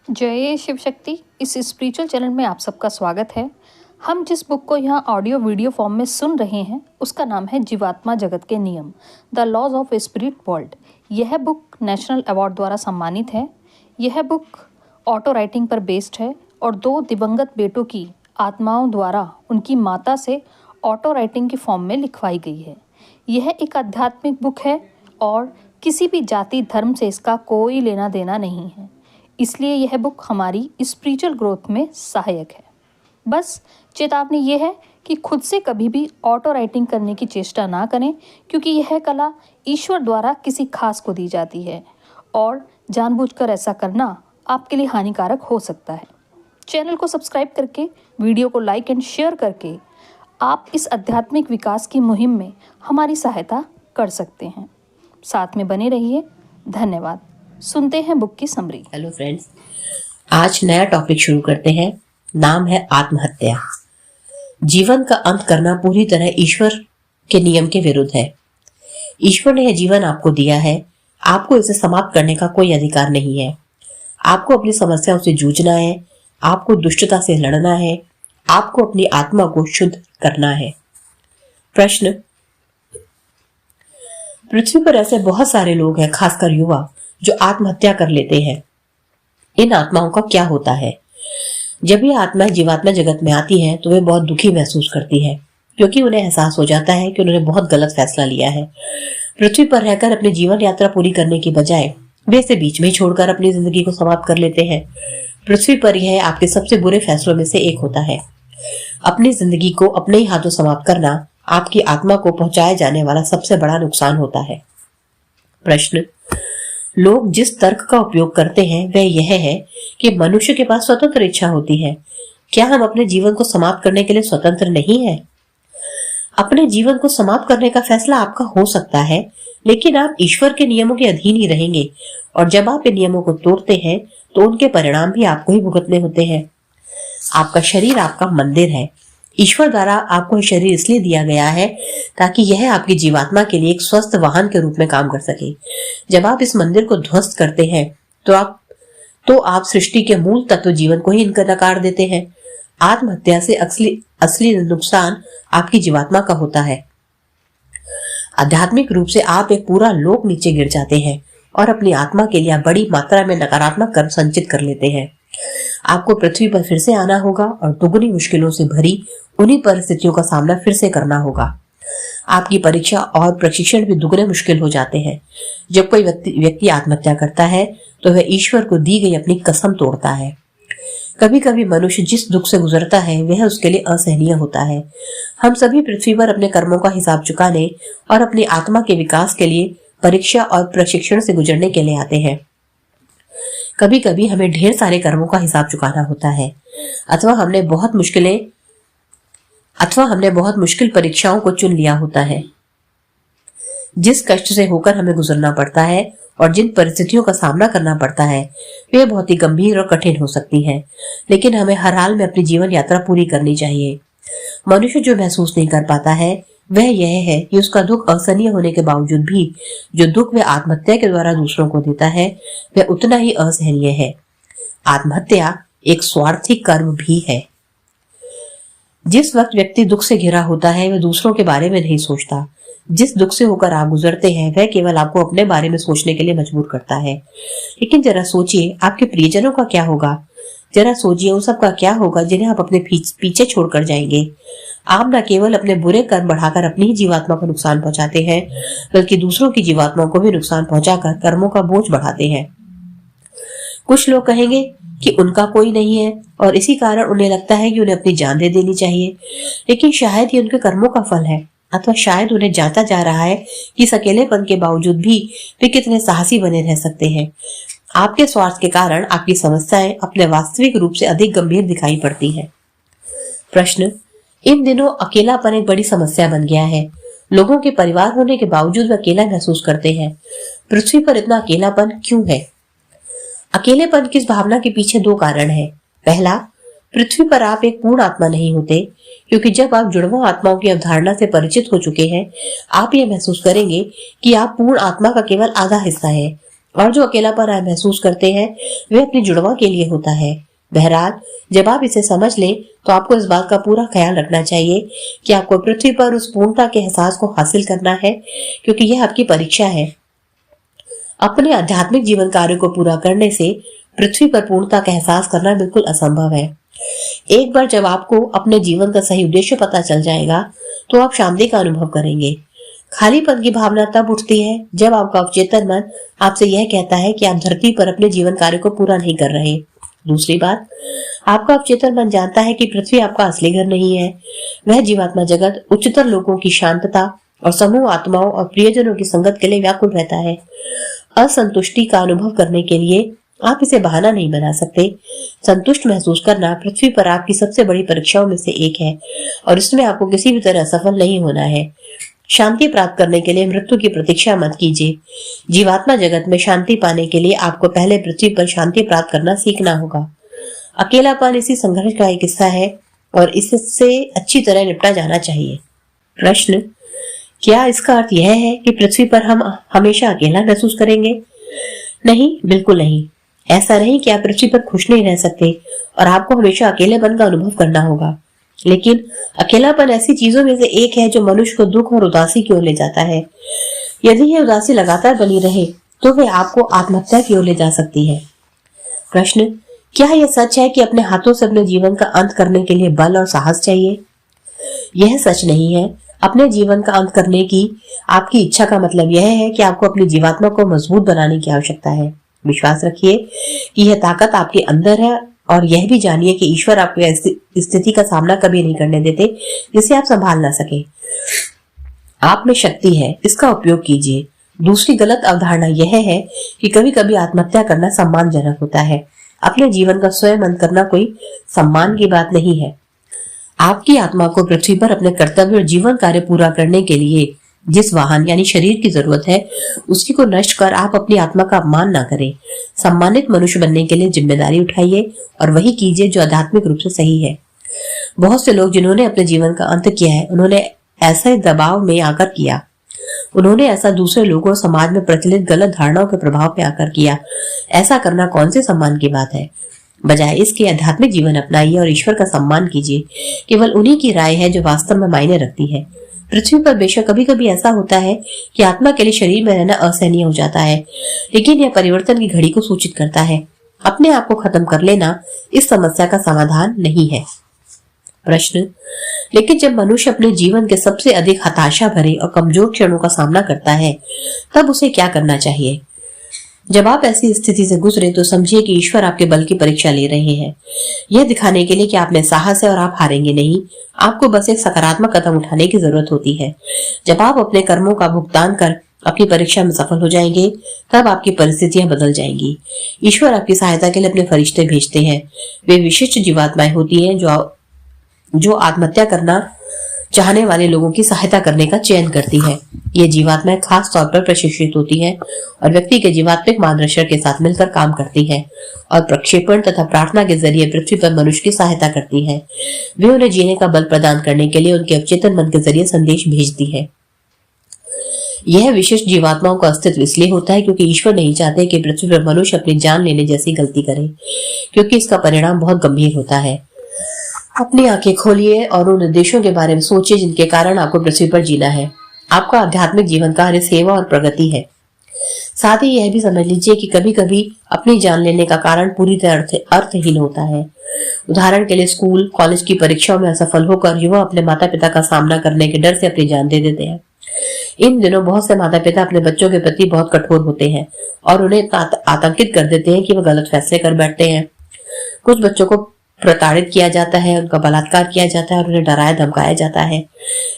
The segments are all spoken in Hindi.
जय शिव शक्ति। इस स्पिरिचुअल चैनल में आप सबका स्वागत है। हम जिस बुक को यहाँ ऑडियो वीडियो फॉर्म में सुन रहे हैं उसका नाम है जीवात्मा जगत के नियम, the laws of spirit world. यह बुक नेशनल अवार्ड द्वारा सम्मानित है। यह बुक ऑटो राइटिंग पर बेस्ड है और 2 दिवंगत बेटों की आत्माओं द्वारा उनकी माता से ऑटो राइटिंग की फॉर्म में लिखवाई गई है। यह एक आध्यात्मिक बुक है और किसी भी जाति धर्म से इसका कोई लेना देना नहीं है, इसलिए यह बुक हमारी स्पिरिचुअल ग्रोथ में सहायक है। बस चेतावनी ये है कि खुद से कभी भी ऑटो राइटिंग करने की चेष्टा ना करें, क्योंकि यह कला ईश्वर द्वारा किसी खास को दी जाती है और जानबूझकर ऐसा करना आपके लिए हानिकारक हो सकता है। चैनल को सब्सक्राइब करके, वीडियो को लाइक एंड शेयर करके आप इस आध्यात्मिक विकास की मुहिम में हमारी सहायता कर सकते हैं। साथ में बने रहिए। धन्यवाद। सुनते हैं बुक की समरी। हेलो फ्रेंड्स, आज नया टॉपिक शुरू करते हैं। नाम है आत्महत्या। जीवन का अंत करना पूरी तरह ईश्वर के नियम के विरुद्ध है। ईश्वर ने यह जीवन आपको दिया है, आपको इसे समाप्त करने का कोई अधिकार नहीं है। आपको अपनी समस्याओं से जूझना है, आपको दुष्टता से लड़ना है, आपको अपनी आत्मा को शुद्ध करना है। प्रश्न, पृथ्वी पर ऐसे बहुत सारे लोग हैं, खासकर युवा, जो आत्महत्या कर लेते हैं। इन आत्माओं का क्या होता है? जब ये आत्माएं जीवात्मा जगत में आती हैं तो वे बहुत दुखी महसूस करती हैं, क्योंकि उन्हें एहसास हो जाता है कि उन्होंने बहुत गलत फैसला लिया है। पृथ्वी पर रहकर अपनी जीवन यात्रा पूरी करने की बजाय वे इसे बीच में छोड़कर अपनी जिंदगी को समाप्त कर लेते हैं। पृथ्वी पर यह आपके सबसे बुरे फैसलों में से एक होता है। अपनी जिंदगी को अपने ही हाथों समाप्त करना आपकी आत्मा को पहुंचाया जाने वाला सबसे बड़ा नुकसान होता है। प्रश्न, लोग जिस तर्क का उपयोग करते हैं वह यह है कि मनुष्य के पास स्वतंत्र इच्छा होती है। क्या हम अपने जीवन को समाप्त करने के लिए स्वतंत्र नहीं है? अपने जीवन को समाप्त करने का फैसला आपका हो सकता है, लेकिन आप ईश्वर के नियमों के अधीन ही रहेंगे, और जब आप इन नियमों को तोड़ते हैं तो उनके परिणाम भी आपको ही भुगतने होते हैं। आपका शरीर आपका मंदिर है। ईश्वर द्वारा आपको शरीर इसलिए दिया गया है ताकि यह आपकी जीवात्मा के लिए एक स्वस्थ वाहन के रूप में काम कर सके। जब आप इस मंदिर को ध्वस्त करते हैं तो आप सृष्टि के मूल तत्व जीवन को ही नकार देते हैं। आत्महत्या से असली नुकसान आपकी जीवात्मा का होता है। आध्यात्मिक रूप से आप एक पूरा लोक नीचे गिर जाते हैं और अपनी आत्मा के लिए बड़ी मात्रा में नकारात्मक कर्म संचित कर लेते हैं। आपको पृथ्वी पर फिर से आना होगा और दुगनी मुश्किलों से भरी उन्हीं परिस्थितियों का सामना फिर से करना होगा। आपकी परीक्षा और प्रशिक्षण भी दुगने मुश्किल हो जाते हैं। जब कोई व्यक्ति आत्महत्या करता है तो वह ईश्वर को दी गई अपनी कसम तोड़ता है। कभी कभी मनुष्य जिस दुख से गुजरता है वह उसके लिए असहनीय होता है। हम सभी पृथ्वी पर अपने कर्मों का हिसाब चुकाने और अपनी आत्मा के विकास के लिए परीक्षा और प्रशिक्षण से गुजरने के लिए आते हैं। कभी कभी हमें ढेर सारे कर्मों का हिसाब चुकाना होता है, अथवा हमने बहुत मुश्किल परीक्षाओं को चुन लिया होता है। जिस कष्ट से होकर हमें गुजरना पड़ता है और जिन परिस्थितियों का सामना करना पड़ता है वे बहुत ही गंभीर और कठिन हो सकती हैं, लेकिन हमें हर हाल में अपनी जीवन यात्रा पूरी करनी चाहिए। मनुष्य जो महसूस नहीं कर पाता है वह यह है कि उसका दुख असहनीय होने के बावजूद भी जो दुख वह आत्महत्या के द्वारा दूसरों को देता है वह उतना ही असहनीय है। आत्महत्या एक स्वार्थी कर्म भी है। जिस वक्त व्यक्ति दुख से घिरा होता है वह दूसरों के बारे में नहीं सोचता। जिस दुख से होकर आप गुजरते हैं वह केवल आपको अपने बारे में सोचने के लिए मजबूर करता है। लेकिन जरा सोचिए, आपके प्रियजनों का क्या होगा? जरा सोचिए उन सब का क्या होगा जिन्हें आप अपने पीछे छोड़कर जाएंगे। आप न केवल अपने बुरे कर्म बढ़ाकर अपनी ही जीवात्मा को नुकसान पहुंचाते हैं, बल्कि दूसरों की जीवात्माओं को भी नुकसान पहुंचाकर कर्मों का बोझ बढ़ाते हैं। कुछ लोग कहेंगे कि उनका कोई नहीं है और इसी कारण उन्हें लगता है कि उन्हें अपनी जान दे देनी चाहिए, लेकिन शायद ये उनके कर्मों का फल है, अथवा शायद उन्हें जांचा जा रहा है कि इस अकेलेपन के बावजूद भी वे कितने साहसी बने रह सकते हैं। आपके स्वार्थ के कारण आपकी समस्याएं अपने वास्तविक रूप से अधिक गंभीर दिखाई पड़ती है। प्रश्न, इन दिनों अकेलापन एक बड़ी समस्या बन गया है। लोगों के परिवार होने के बावजूद वे अकेला महसूस करते हैं। पृथ्वी पर इतना अकेलापन क्यों है? अकेलेपन की इस भावना के पीछे 2 कारण हैं। पहला, पृथ्वी पर आप एक पूर्ण आत्मा नहीं होते, क्योंकि जब आप जुड़वा आत्माओं की अवधारणा से परिचित हो चुके हैं आप यह महसूस करेंगे कि आप पूर्ण आत्मा का केवल आधा हिस्सा है। और जो अकेलापन आप महसूस करते हैं वे अपनी जुड़वा के लिए होता है। बहरहाल जब आप इसे समझ लें तो आपको इस बात का पूरा ख्याल रखना चाहिए कि आपको पृथ्वी पर उस पूर्णता के एहसास को हासिल करना है, क्योंकि यह आपकी परीक्षा है। अपने आध्यात्मिक जीवन कार्य को पूरा करने से पृथ्वी पर पूर्णता का एहसास करना बिल्कुल असंभव है। एक बार जब आपको अपने जीवन का सही उद्देश्य पता चल जाएगा तो आप शांति का अनुभव करेंगे। खालीपन की भावना तब उठती है जब आपका अवचेतन मन आपसे यह कहता है कि आप धरती पर अपने जीवन कार्य को पूरा नहीं कर रहे। दूसरी बात, आपका अवचेतन मन जानता है कि पृथ्वी आपका असली घर नहीं है। वह जीवात्मा जगत उच्चतर लोगों की शांतता और समूह आत्माओं और प्रियजनों की संगत के लिए व्याकुल रहता है। असंतुष्टि का अनुभव करने के लिए आप इसे बहाना नहीं बना सकते। संतुष्ट महसूस करना पृथ्वी पर आपकी सबसे बड़ी परीक्षाओं में से एक है और इसमें आपको किसी भी तरह सफल नहीं होना है। शांति प्राप्त करने के लिए मृत्यु की प्रतीक्षा मत कीजिए। जीवात्मा जगत में शांति पाने के लिए आपको पहले पृथ्वी पर शांति प्राप्त करना सीखना होगा। अकेलापन इसी संघर्ष का एक हिस्सा है और इससे अच्छी तरह निपटा जाना चाहिए। प्रश्न, क्या इसका अर्थ यह है कि पृथ्वी पर हम हमेशा अकेला महसूस करेंगे? नहीं, बिल्कुल नहीं। ऐसा नहीं कि आप पृथ्वी पर खुश नहीं रह सकते और आपको हमेशा अकेलेपन का अनुभव करना होगा, लेकिन अकेलापन ऐसी चीजों में से एक है जो मनुष्य को दुख और उदासी की ओर ले जाता है। यदि यह उदासी लगातार बनी रहे तो वह आपको आत्महत्या की ओर ले जा सकती है। प्रश्न, क्या यह सच है कि अपने हाथों से अपने जीवन का अंत करने के लिए बल और साहस चाहिए? यह सच नहीं है। अपने जीवन का अंत करने की आपकी इच्छा का मतलब यह है कि आपको अपनी जीवात्मा को मजबूत बनाने की आवश्यकता है। विश्वास रखिए कि यह ताकत आपके अंदर है और यह भी जानिए कि ईश्वर आपको ऐसी स्थिति का सामना कभी नहीं करने देते जिसे आप संभाल ना सके। आप में शक्ति है, इसका उपयोग कीजिए। दूसरी गलत अवधारणा यह है कि कभी कभी आत्महत्या करना सम्मानजनक होता है। अपने जीवन का स्वयं अंत करना कोई सम्मान की बात नहीं है। आपकी आत्मा को पृथ्वी पर अपने कर्तव्य और जीवन कार्य पूरा करने के लिए जिस वाहन यानी शरीर की जरूरत है उसी को नष्ट कर आप अपनी आत्मा का अपमान ना करें। सम्मानित मनुष्य बनने के लिए जिम्मेदारी उठाइए और वही कीजिए जो आध्यात्मिक रूप से सही है। बहुत से लोग जिन्होंने अपने जीवन का अंत किया है उन्होंने ऐसे दबाव में आकर किया। उन्होंने ऐसा दूसरे लोगों और समाज में प्रचलित गलत धारणाओं के प्रभाव में आकर किया। ऐसा करना कौन से सम्मान की बात है? बजाय इसके आध्यात्मिक जीवन अपनाइए और ईश्वर का सम्मान कीजिए। केवल उन्हीं की राय है जो वास्तव में मायने रखती है। पृथ्वी पर बेशक कभी कभी ऐसा होता है कि आत्मा के लिए शरीर में रहना असहनीय हो जाता है, लेकिन यह परिवर्तन की घड़ी को सूचित करता है। अपने आप को खत्म कर लेना इस समस्या का समाधान नहीं है। प्रश्न, लेकिन जब मनुष्य अपने जीवन के सबसे अधिक हताशा भरे और कमजोर क्षणों का सामना करता है तब उसे क्या करना चाहिए? जब आप ऐसी स्थिति से गुजरे तो समझिए कि ईश्वर आपके बल की परीक्षा ले रहे हैं, यह दिखाने के लिए कि आप में साहस है और आप हारेंगे नहीं। आपको बस एक सकारात्मक कदम उठाने की जरूरत होती है। जब आप अपने कर्मों का भुगतान कर अपनी परीक्षा में सफल हो जाएंगे तब आपकी परिस्थितियां बदल जाएंगी। ईश्वर आपकी सहायता के लिए अपने फरिश्ते भेजते हैं। वे विशिष्ट जीवात्माएं होती हैं जो आत्महत्या करना चाहने वाले लोगों की सहायता करने का चयन करती है। ये जीवात्माएं खास तौर पर प्रशिक्षित होती हैं और व्यक्ति के जीवात्मिक मार्गदर्शक के साथ मिलकर काम करती हैं और प्रक्षेपण तथा प्रार्थना के जरिए पृथ्वी पर मनुष्य की सहायता करती हैं। वे उन्हें जीने का बल प्रदान करने के लिए उनके अवचेतन मन के जरिए संदेश भेजती है। यह विशिष्ट जीवात्माओं का अस्तित्व इसलिए होता है क्योंकि ईश्वर नहीं चाहते कि पृथ्वी पर मनुष्य अपनी जान लेने जैसी गलती करे, क्योंकि इसका परिणाम बहुत गंभीर होता है। अपनी आंखें खोलिए और उन उद्देश्यों के बारे में सोचिए जिनके कारण आपको पृथ्वी पर जीना है। आपका आध्यात्मिक जीवन कार्य सेवा और प्रगति है। साथ ही यह भी समझ लीजिए कि कभी कभी अपनी जान लेने का कारण पूरी तरह अर्थहीन होता है। उदाहरण के लिए स्कूल कॉलेज की परीक्षाओं में असफल होकर युवा अपने माता पिता का सामना करने के डर से अपनी जान दे देते हैं। इन दिनों बहुत से माता पिता अपने बच्चों के प्रति बहुत कठोर होते हैं और उन्हें आतंकित कर देते हैं कि वह गलत फैसले कर बैठते हैं। कुछ बच्चों को प्रताड़ित किया जाता है, उनका बलात्कार किया जाता है और उन्हें डराया धमकाया जाता है।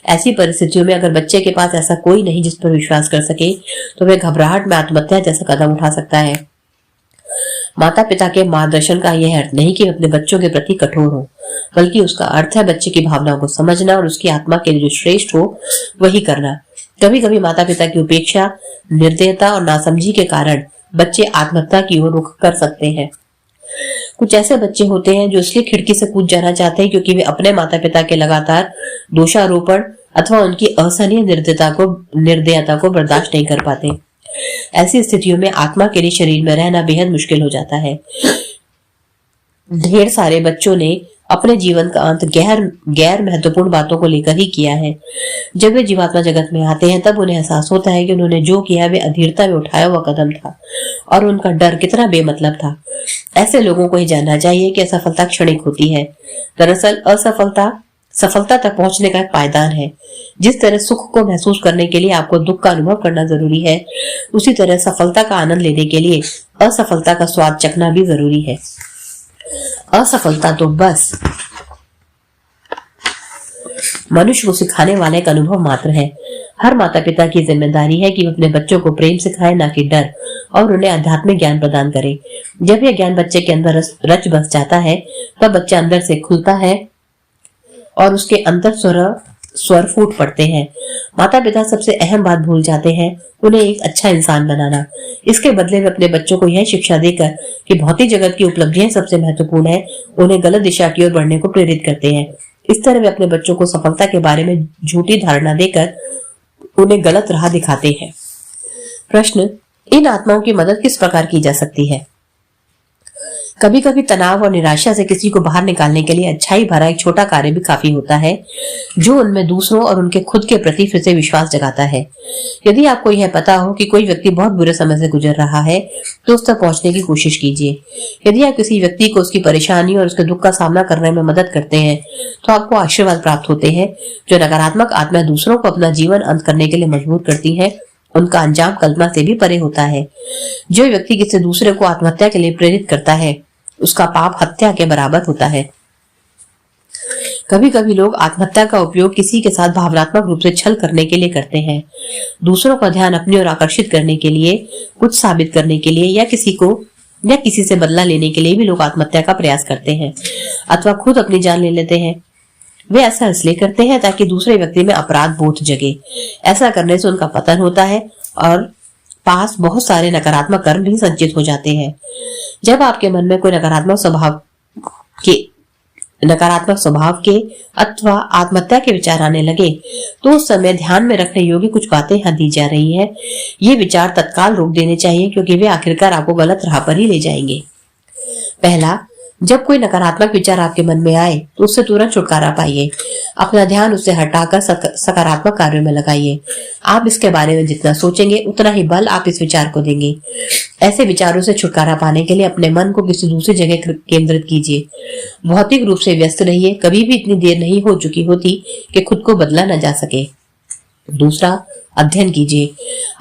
ऐसी परिस्थितियों में अगर बच्चे के पास ऐसा कोई नहीं जिस पर विश्वास कर सके तो वह घबराहट में आत्महत्या जैसा कदम उठा सकता है। माता पिता के मार्गदर्शन का यह अर्थ नहीं कि अपने बच्चों के प्रति कठोर हो, बल्कि उसका अर्थ है बच्चे की भावनाओं को समझना और उसकी आत्मा के लिए जो श्रेष्ठ हो वही करना। कभी कभी माता पिता की उपेक्षा, निर्दयता और नासमझी के कारण बच्चे आत्महत्या की ओर रुख कर सकते हैं। कुछ ऐसे बच्चे होते हैं जो इसलिए खिड़की से कूद जाना चाहते हैं क्योंकि वे अपने माता पिता के लगातार दोषारोपण अथवा उनकी असहनीय निर्दयता को बर्दाश्त नहीं कर पाते। ऐसी स्थितियों में आत्मा के लिए शरीर में रहना बेहद मुश्किल हो जाता है। ढेर सारे बच्चों ने अपने जीवन का अंत गैर महत्वपूर्ण बातों को लेकर ही किया है। जब वे जीवात्मा जगत में आते हैं तब उन्हें एहसास होता है कि उन्होंने जो किया वे अधीरता में उठाया हुआ कदम था और उनका डर कितना बेमतलब था। ऐसे लोगों को ये जानना चाहिए कि असफलता क्षणिक होती है। दरअसल असफलता सफलता तक पहुंचने का एक पायदान है। जिस तरह सुख को महसूस करने के लिए आपको दुख का अनुभव करना जरूरी है, उसी तरह सफलता का आनंद लेने के लिए असफलता का स्वाद चखना भी जरूरी है। असफलता तो बस मनुष्य को सिखाने वाला एक अनुभव मात्र है। हर माता पिता की जिम्मेदारी है कि वो अपने बच्चों को प्रेम सिखाए, ना कि डर, और उन्हें आध्यात्मिक ज्ञान प्रदान करे। जब यह ज्ञान बच्चे के अंदर रच बस जाता है तब बच्चा अंदर से खुलता है और उसके अंतर स्वर फूट पड़ते हैं। माता पिता सबसे अहम बात भूल जाते हैं, उन्हें एक अच्छा इंसान बनाना। इसके बदले में अपने बच्चों को यह शिक्षा देकर कि भौतिक जगत की उपलब्धियां सबसे महत्वपूर्ण है, उन्हें गलत दिशा की ओर बढ़ने को प्रेरित करते हैं। इस तरह वे अपने बच्चों को सफलता के बारे में झूठी धारणा देकर उन्हें गलत राह दिखाते हैं। प्रश्न: इन आत्माओं की मदद किस प्रकार की जा सकती है? कभी कभी तनाव और निराशा से किसी को बाहर निकालने के लिए अच्छाई भरा एक छोटा कार्य भी काफी होता है, जो उनमें दूसरों और उनके खुद के प्रति फिर से विश्वास जगाता है। यदि आपको यह पता हो कि कोई व्यक्ति बहुत बुरे समय से गुजर रहा है तो उस तक पहुंचने की कोशिश कीजिए। यदि आप किसी व्यक्ति को उसकी परेशानी और उसके दुख का सामना करने में मदद करते हैं तो आपको आशीर्वाद प्राप्त होते हैं। जो नकारात्मक आत्माएं दूसरों को अपना जीवन अंत करने के लिए मजबूर करती है, उनका अंजाम कल्पना से भी परे होता है। जो व्यक्ति किसी दूसरे को आत्महत्या के लिए प्रेरित करता है, उसका पाप हत्या के बराबर होता है। कभी कभी लोग आत्महत्या का उपयोग किसी के साथ भावनात्मक रूप से छल करने के लिए करते हैं। दूसरों का ध्यान अपनी ओर आकर्षित करने के लिए, कुछ साबित करने के लिए या किसी से बदला लेने के लिए भी लोग आत्महत्या का प्रयास करते हैं अथवा खुद अपनी जान ले लेते हैं। वे ऐसा इसलिए करते हैं ताकि दूसरे व्यक्ति में अपराध बोध जगे। ऐसा करने से उनका पतन होता है और पास बहुत सारे नकारात्मक कर्म भी संचित हो जाते हैं। जब आपके मन में कोई नकारात्मक स्वभाव के अथवा आत्महत्या के विचार आने लगे तो उस समय ध्यान में रखने योग्य कुछ बातें यहाँ दी जा रही है। ये विचार तत्काल रोक देने चाहिए क्योंकि वे आखिरकार आपको गलत राह पर ही ले जाएंगे। पहला, जब कोई नकारात्मक विचार आपके मन में आए तो उससे तुरंत छुटकारा पाइए। अपना ध्यान उससे हटाकर सकारात्मक कार्यों में लगाइए। आप इसके बारे में जितना सोचेंगे उतना ही बल आप इस विचार को देंगे। ऐसे विचारों से छुटकारा पाने के लिए अपने मन को किसी दूसरी जगह केंद्रित कीजिए। भौतिक रूप से व्यस्त रहिए। कभी भी इतनी देर नहीं हो चुकी होती कि खुद को बदला न जा सके। दूसरा, अध्ययन कीजिए,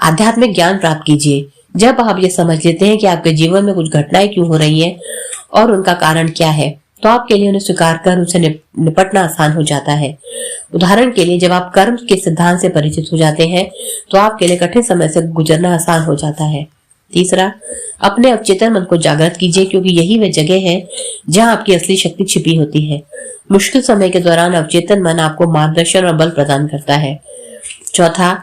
आध्यात्मिक ज्ञान प्राप्त कीजिए। जब आप ये समझ लेते हैं कि आपके जीवन में कुछ घटनाएं क्यों हो रही हैं और उनका कारण क्या है, तो आपके लिए उन्हें स्वीकार कर उनसे निपटना आसान हो जाता है। उदाहरण के लिए, जब आप कर्म के सिद्धांत से परिचित हो जाते हैं तो आपके लिए कठिन समय से गुजरना आसान हो जाता है। तीसरा, अपने अवचेतन मन को जागृत कीजिए क्योंकि यही वह जगह है जहां आपकी असली शक्ति छिपी होती है। मुश्किल समय के दौरान अवचेतन मन आपको मार्गदर्शन और बल प्रदान करता है। चौथा,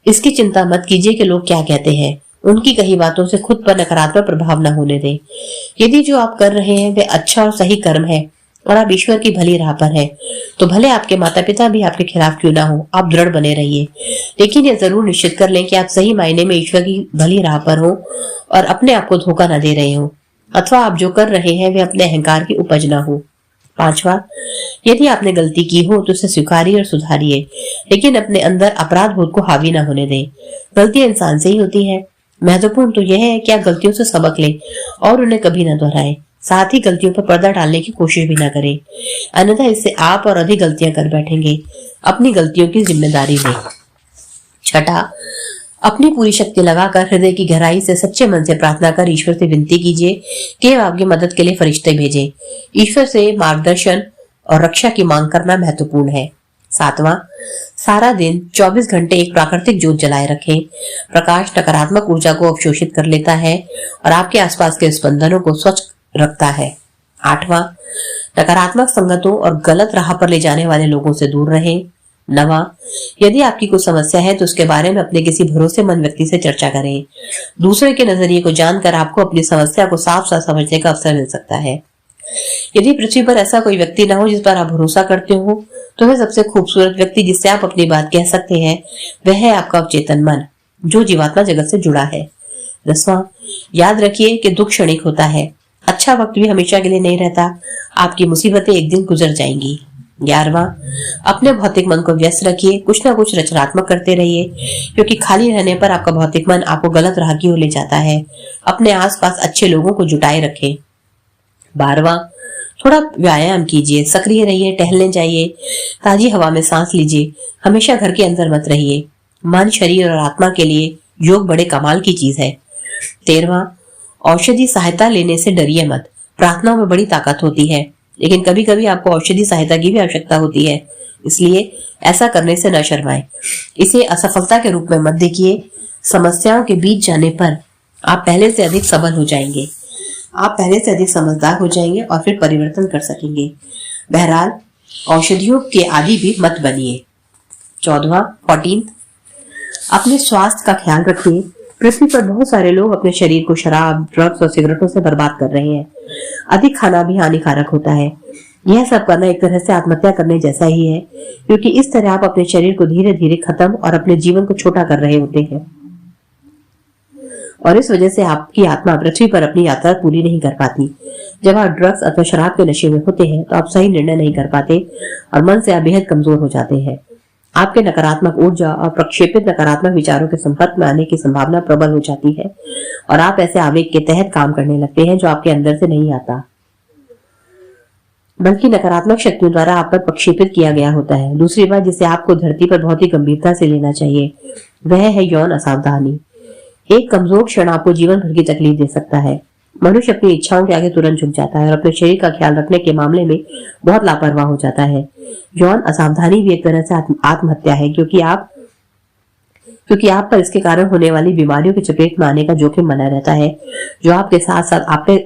इसकी चिंता मत कीजिए कि लोग क्या कहते हैं। उनकी कही बातों से खुद पर नकारात्मक प्रभाव न होने दें। यदि जो आप कर रहे हैं वे अच्छा और सही कर्म है और आप ईश्वर की भली राह पर हैं, तो भले आपके माता पिता भी आपके खिलाफ क्यों ना हो, आप दृढ़ बने रहिए। लेकिन यह जरूर निश्चित कर लें कि आप सही मायने में ईश्वर की भली राह पर हो और अपने आप को धोखा न दे रहे हो, अथवा आप जो कर रहे हैं वे अपने अहंकार की उपज न हो। पांचवा, यदि आपने गलती की हो तो उसे स्वीकारिए और सुधारिए, लेकिन अपने अंदर अपराध बोध को हावी न होने दें। गलतियां इंसान से ही होती है। महत्वपूर्ण तो यह है कि आप गलतियों से सबक लें और उन्हें कभी न दोहराएं। साथ ही गलतियों पर पर्दा डालने की कोशिश भी न करें, अन्यथा इससे आप और अधिक गलतियां कर बैठेंगे। अपनी गलतियों की जिम्मेदारी लें। छठा, अपनी पूरी शक्ति लगाकर हृदय की गहराई से सच्चे मन से प्रार्थना कर ईश्वर से विनती कीजिए कि वह आपकी मदद के लिए फरिश्ते भेजे। ईश्वर से मार्गदर्शन और रक्षा की मांग करना महत्वपूर्ण है। सातवां, सारा दिन 24 घंटे एक प्राकृतिक ज्योत जलाए रखें। प्रकाश नकारात्मक ऊर्जा को अवशोषित कर लेता है और आपके आसपास के स्पंदनों को स्वच्छ रखता है। आठवां, नकारात्मक संगतों और गलत राह पर ले जाने वाले लोगों से दूर रहें। नवां, यदि आपकी कोई समस्या है तो उसके बारे में अपने किसी भरोसेमंद व्यक्ति से चर्चा करें। दूसरे के नजरिए को जानकर आपको अपनी समस्या को साफ साफ समझने का अवसर मिल सकता है। यदि पृथ्वी पर ऐसा कोई व्यक्ति न हो जिस पर आप भरोसा करते हो, तो वह सबसे खूबसूरत व्यक्ति जिससे आप अपनी बात कह सकते हैं वह है आपका अवचेतन मन। जो जीवात्मा जगत से जुड़ा है। 10वां, याद रखिए कि दुख क्षणिक होता है, अच्छा वक्त भी हमेशा के लिए नहीं रहता, आपकी मुसीबतें एक दिन गुजर जाएंगी। 11वां, अपने भौतिक मन को व्यस्त रखिए, कुछ ना कुछ रचनात्मक करते रहिए, क्योंकि खाली रहने पर आपका भौतिक मन आपको गलत राह की ओर ले जाता है। अपने आसपास अच्छे लोगों को जुटाए रखें। 12वां, थोड़ा व्यायाम कीजिए, सक्रिय रहिए, टहलने जाइए, ताजी हवा में सांस लीजिए, हमेशा घर के अंदर मत रहिए। मन, शरीर और आत्मा के लिए योग बड़े कमाल की चीज है। 13वां, औषधि सहायता लेने से डरिए मत, प्रार्थनाओं में बड़ी ताकत होती है, लेकिन कभी कभी आपको औषधि सहायता की भी आवश्यकता होती है, इसलिए ऐसा करने से न शर्माएं। इसे असफलता के रूप में मत देखिए, समस्याओं के बीच जाने पर आप पहले से अधिक सबल हो जाएंगे, आप पहले से अधिक समझदार हो जाएंगे और फिर परिवर्तन कर सकेंगे। बहरहाल औषधियों के आदी भी मत बनिए। 14वां, 14, अपने स्वास्थ्य का ख्याल रखिए। पृथ्वी पर बहुत सारे लोग अपने शरीर को शराब, ड्रग्स और सिगरेटों से बर्बाद कर रहे हैं। अधिक खाना भी हानिकारक होता है। यह सब करना एक तरह से आत्महत्या करने जैसा ही है, क्योंकि इस तरह आप अपने शरीर को धीरे धीरे खत्म और अपने जीवन को छोटा कर रहे होते हैं, और इस वजह से आपकी आत्मा पृथ्वी पर अपनी यात्रा पूरी नहीं कर पाती। जब आप ड्रग्स अथवा शराब के नशे में होते हैं तो आप सही निर्णय नहीं कर पाते और मन से आप बेहद कमजोर हो जाते हैं। आपके नकारात्मक ऊर्जा और प्रक्षेपित नकारात्मक विचारों के संपर्क में आने की संभावना प्रबल हो जाती है और आप ऐसे आवेग के तहत काम करने लगते हैं जो आपके अंदर से नहीं आता, बल्कि नकारात्मक शक्तियों द्वारा आप पर प्रक्षेपित किया गया होता है। दूसरी बात जिसे आपको धरती पर बहुत ही गंभीरता से लेना चाहिए वह है यौन असावधानी। एक कमजोर क्षण आपको जीवन भर की तकलीफ दे सकता है। मनुष्य अपनी इच्छाओं के आगे तुरंत झुक जाता है और अपने शरीर का ख्याल रखने के मामले में बहुत लापरवाह हो जाता है। यौन असावधानी भी एक तरह से आत्महत्या है, क्योंकि आप पर इसके कारण होने वाली बीमारियों की चपेट में आने का जोखिम बना रहता है, जो आपके साथ साथ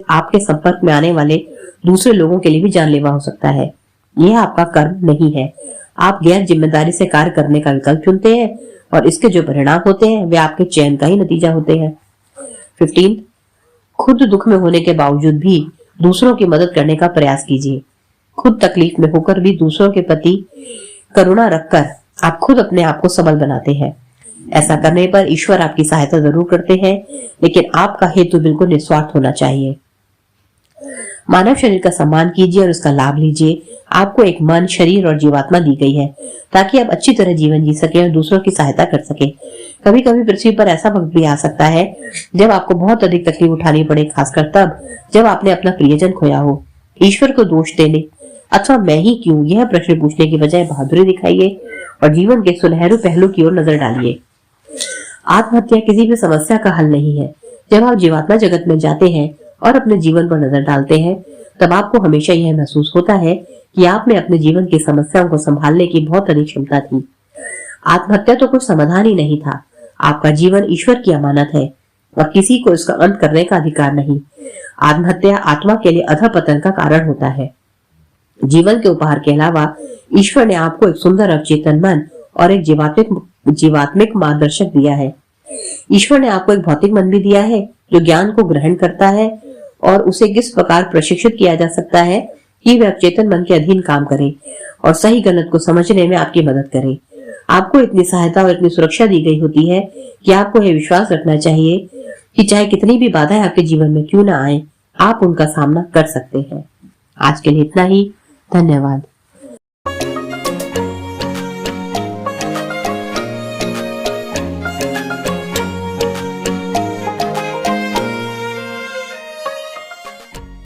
आपके संपर्क में आने वाले दूसरे लोगों के लिए भी जानलेवा हो सकता है। यह आपका कर्म नहीं है। आप गैर जिम्मेदारी से कार्य करने का विकल्प चुनते हैं और इसके जो परिणाम होते हैं वे आपके चयन का ही नतीजा होते हैं। 15, खुद दुख में होने के बावजूद भी दूसरों की मदद करने का प्रयास कीजिए। खुद तकलीफ में होकर भी दूसरों के प्रति करुणा रखकर आप खुद अपने आप को सबल बनाते हैं। ऐसा करने पर ईश्वर आपकी सहायता जरूर करते हैं, लेकिन आपका हेतु बिल्कुल निस्वार्थ होना चाहिए। मानव शरीर का सम्मान कीजिए और उसका लाभ लीजिए। आपको एक मन, शरीर और जीवात्मा दी गई है ताकि आप अच्छी तरह जीवन जी सके और दूसरों की सहायता कर सके। कभी कभी पृथ्वी पर ऐसा वक्त भी आ सकता है जब आपको बहुत अधिक तकलीफ उठानी पड़े, खासकर तब जब आपने अपना प्रियजन खोया हो। ईश्वर को दोष देने अथवा मैं ही क्यों यह प्रश्न पूछने की बजाय बहादुरी दिखाइए और जीवन के सुनहरे पहलू की ओर नजर डालिए। आत्महत्या किसी भी समस्या का हल नहीं है। जब आप जीवात्मा जगत में जाते हैं और अपने जीवन पर नजर डालते हैं तब आपको हमेशा यह महसूस होता है कि आप में अपने जीवन की समस्याओं को संभालने की बहुत अधिक क्षमता थी। आत्महत्या तो कुछ समाधान ही नहीं था। आपका जीवन ईश्वर की अमानत है और किसी को इसका अंत करने का अधिकार नहीं। आत्महत्या आत्मा के लिए अधःपतन का कारण होता है। जीवन के उपहार के अलावा ईश्वर ने आपको एक सुंदर अवचेतन मन और एक जीवात्मिक मार्गदर्शक दिया है। ईश्वर ने आपको एक भौतिक मन भी दिया है जो ज्ञान को ग्रहण करता है और उसे किस प्रकार प्रशिक्षित किया जा सकता है कि वह अवचेतन मन के अधीन काम करे और सही गलत को समझने में आपकी मदद करे। आपको इतनी सहायता और इतनी सुरक्षा दी गई होती है कि आपको यह विश्वास रखना चाहिए कि चाहे कितनी भी बाधाएं आपके जीवन में क्यों ना आए, आप उनका सामना कर सकते हैं। आज के लिए इतना ही। धन्यवाद।